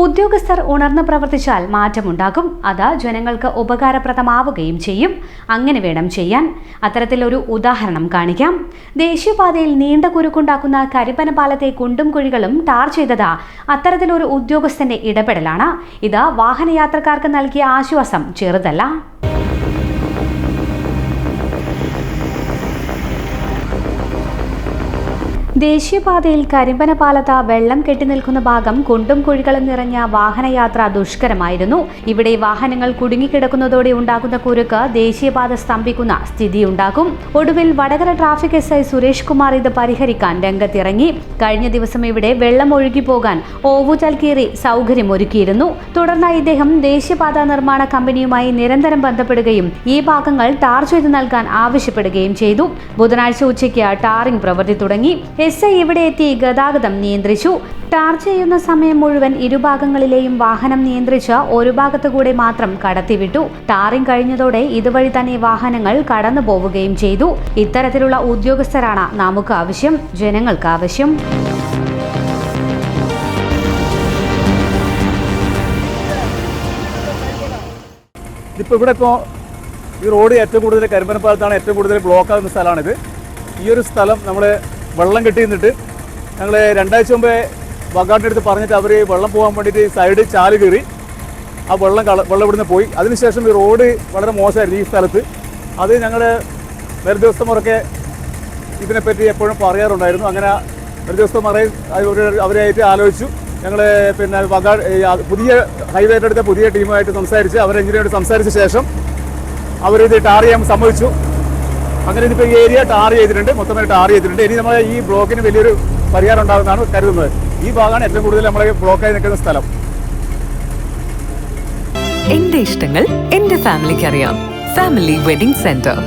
ഉദ്യോഗസ്ഥർ ഉണർന്ന് പ്രവർത്തിച്ചാൽ മാറ്റമുണ്ടാകും. അത് ജനങ്ങൾക്ക് ഉപകാരപ്രദമാവുകയും ചെയ്യും. അങ്ങനെ വേണം ചെയ്യാൻ. അത്തരത്തിലൊരു ഉദാഹരണം കാണിക്കാം. ദേശീയപാതയിൽ നീണ്ട കുരുക്കുണ്ടാക്കുന്ന കരിപ്പന പാലത്തെ കുണ്ടും കുഴികളും ടാർ ചെയ്തത് അത്തരത്തിലൊരു ഉദ്യോഗസ്ഥന്റെ ഇടപെടലാണ്. ഇത് വാഹനയാത്രക്കാർക്ക് നൽകിയ ആശ്വാസം ചെറുതല്ല. ദേശീയപാതയിൽ കരിമ്പന പാലത്ത് വെള്ളം കെട്ടിനിൽക്കുന്ന ഭാഗം കുണ്ടും കുഴികളും നിറഞ്ഞ വാഹനയാത്ര ദുഷ്കരമായിരുന്നു. ഇവിടെ വാഹനങ്ങൾ കുടുങ്ങിക്കിടക്കുന്നതോടെ ഉണ്ടാകുന്ന കുരുക്ക് ദേശീയപാത സ്തംഭിക്കുന്ന സ്ഥിതിയുണ്ടാകും. ഒടുവിൽ വടകര ട്രാഫിക് SI സുരേഷ് കുമാർ ഇത് പരിഹരിക്കാൻ രംഗത്തിറങ്ങി. കഴിഞ്ഞ ദിവസം ഇവിടെ വെള്ളം ഒഴുകിപ്പോകാൻ ഓവുചാൽ കീറി സൗകര്യമൊരുക്കിയിരുന്നു. തുടർന്ന് ഇദ്ദേഹം ദേശീയപാത നിർമ്മാണ കമ്പനിയുമായി നിരന്തരം ബന്ധപ്പെടുകയും ഈ ഭാഗങ്ങൾ ടാർ ചെയ്ത് നൽകാൻ ആവശ്യപ്പെടുകയും ചെയ്തു. ബുധനാഴ്ച ഉച്ചയ്ക്ക് ടാറിംഗ് പ്രവൃത്തി തുടങ്ങി. SI ഇവിടെ എത്തി ഗതാഗതം നിയന്ത്രിച്ചു. ടാർ ചെയ്യുന്ന സമയം മുഴുവൻ ഇരുഭാഗങ്ങളിലെയും വാഹനം നിയന്ത്രിച്ച് ഒരു ഭാഗത്തുകൂടെ മാത്രം കടത്തിവിട്ടു. ടാറിംഗ് കഴിഞ്ഞതോടെ ഇതുവഴി തന്നെ വാഹനങ്ങൾ കടന്നു പോവുകയും ചെയ്തു. ഇത്തരത്തിലുള്ള ഉദ്യോഗസ്ഥരാണ് നമുക്ക് ആവശ്യം, ജനങ്ങൾക്ക് ആവശ്യം. ഈ റോഡ് ഏറ്റവും കൂടുതൽ കരിമ്പനപ്പാലത്താണ് ഏറ്റവും കൂടുതൽ ബ്ലോക്ക് ആകുന്ന സ്ഥലമാണിത്. ഈ ഒരു സ്ഥലം നമ്മൾ വെള്ളം കെട്ടി നിന്നിട്ട് ഞങ്ങൾ 2 ആഴ്ച മുമ്പേ വകാട്ടിൻ്റെ അടുത്ത് പറഞ്ഞിട്ട് അവർ വെള്ളം പോകാൻ വേണ്ടിയിട്ട് സൈഡ് ചാല് കയറി ആ വെള്ളം ഇവിടുന്ന് പോയി. അതിനുശേഷം ഈ റോഡ് വളരെ മോശമായിരുന്നു ഈ സ്ഥലത്ത്. അത് ഞങ്ങൾ ഉദ്യോഗസ്ഥന്മാരൊക്കെ ഇതിനെപ്പറ്റി എപ്പോഴും പറയാറുണ്ടായിരുന്നു. അങ്ങനെ ഉദ്യോഗസ്ഥന്മാരെ അവരായിട്ട് ആലോചിച്ചു. ഞങ്ങൾ പുതിയ ഹൈവേയുടെ അടുത്ത പുതിയ ടീമുമായിട്ട് സംസാരിച്ച് അവർ എഞ്ചിനീയറോട് സംസാരിച്ച ശേഷം അവരിത് ടാർ ചെയ്യാൻ സമ്മതിച്ചു. അങ്ങനെ ഇതിപ്പോൾ ഈ ഏരിയ ടാർ ചെയ്തിട്ടുണ്ട്, മൊത്തമായി ടാർ ചെയ്തിട്ടുണ്ട്. ഇനി നമ്മൾ ഈ ബ്ലോക്കിന് വലിയൊരു പരിഹാരം ഉണ്ടാകുമെന്നാണ് കരുതുന്നത്. ഈ ഭാഗമാണ് ഏറ്റവും കൂടുതൽ നമ്മളെ ബ്ലോക്കായി നിൽക്കുന്ന സ്ഥലം. എന്റെ ഇഷ്ടങ്ങൾ എന്റെ ഫാമിലിക്ക് അറിയാം. Family wedding centre.